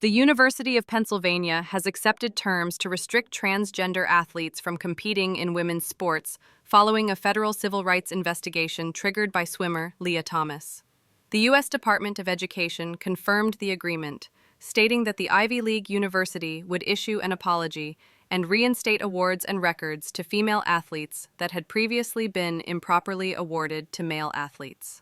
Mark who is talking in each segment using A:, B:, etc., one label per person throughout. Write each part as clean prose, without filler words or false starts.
A: The University of Pennsylvania has accepted terms to restrict transgender athletes from competing in women's sports following a federal civil rights investigation triggered by swimmer Lia Thomas. The U.S. Department of Education confirmed the agreement, stating that the Ivy League university would issue an apology and reinstate awards and records to female athletes that had previously been improperly awarded to male athletes.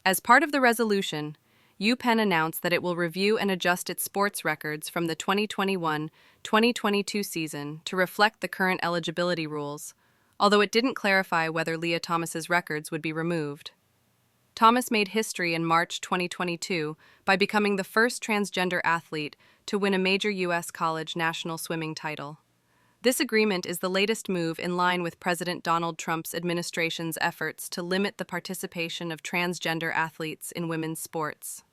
A: As part of the resolution, UPenn announced that it will review and adjust its sports records from the 2021-2022 season to reflect the current eligibility rules, although it didn't clarify whether Lia Thomas's records would be removed. Thomas made history in March 2022 by becoming the first transgender athlete to win a major U.S. college national swimming title. This agreement is the latest move in line with President Donald Trump's administration's efforts to limit the participation of transgender athletes in women's sports.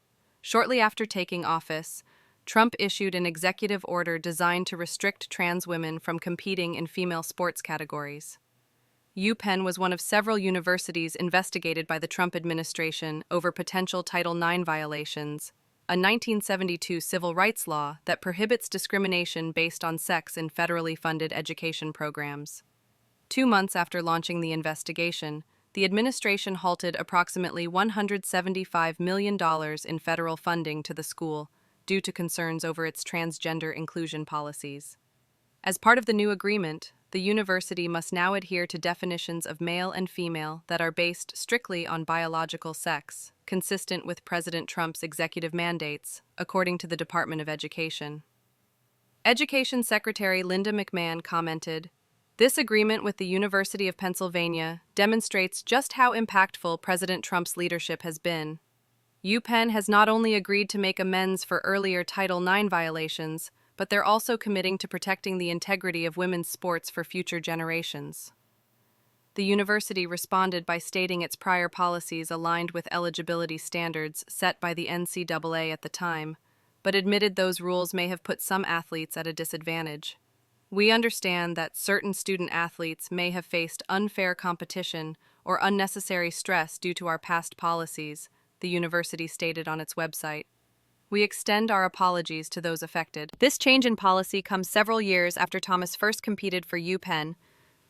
A: Shortly after taking office, Trump issued an executive order designed to restrict trans women from competing in female sports categories. UPenn was one of several universities investigated by the Trump administration over potential Title IX violations, a 1972 civil rights law that prohibits discrimination based on sex in federally funded education programs. 2 months after launching the investigation, the administration halted approximately $175 million in federal funding to the school due to concerns over its transgender inclusion policies. As part of the new agreement, the university must now adhere to definitions of male and female that are based strictly on biological sex, consistent with President Trump's executive mandates, according to the Department of Education. Education Secretary Linda McMahon commented, "This agreement with the University of Pennsylvania demonstrates just how impactful President Trump's leadership has been. UPenn has not only agreed to make amends for earlier Title IX violations, but they're also committing to protecting the integrity of women's sports for future generations." The university responded by stating its prior policies aligned with eligibility standards set by the NCAA at the time, but admitted those rules may have put some athletes at a disadvantage. "We understand that certain student athletes may have faced unfair competition or unnecessary stress due to our past policies," the university stated on its website. "We extend our apologies to those affected." This change in policy comes several years after Thomas first competed for UPenn,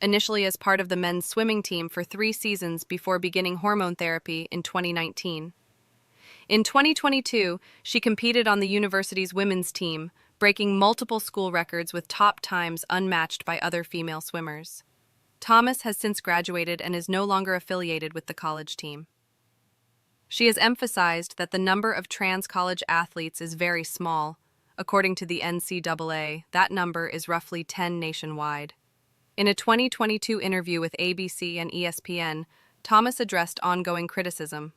A: initially as part of the men's swimming team for 3 seasons before beginning hormone therapy in 2019. In 2022, she competed on the university's women's team, breaking multiple school records with top times unmatched by other female swimmers. Thomas has since graduated and is no longer affiliated with the college team. She has emphasized that the number of trans college athletes is very small. According to the NCAA, that number is roughly 10 nationwide. In a 2022 interview with ABC and ESPN, Thomas addressed ongoing criticism.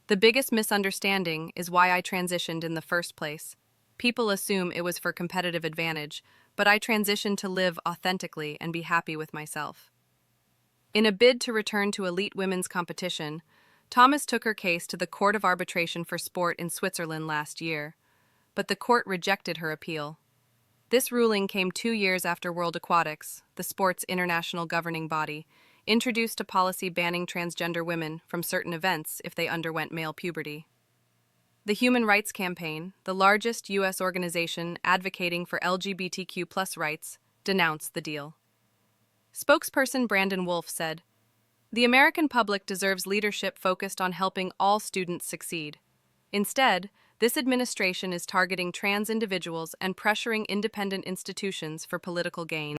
A: "The biggest misunderstanding is why I transitioned in the first place. People assume it was for competitive advantage, but I transitioned to live authentically and be happy with myself." In a bid to return to elite women's competition, Thomas took her case to the Court of Arbitration for Sport in Switzerland last year, but the court rejected her appeal. This ruling came 2 years after World Aquatics, the sport's international governing body, introduced a policy banning transgender women from certain events if they underwent male puberty. The Human Rights Campaign, the largest U.S. organization advocating for LGBTQ+ rights, denounced the deal. Spokesperson Brandon Wolf said, "The American public deserves leadership focused on helping all students succeed. Instead, this administration is targeting trans individuals and pressuring independent institutions for political gain."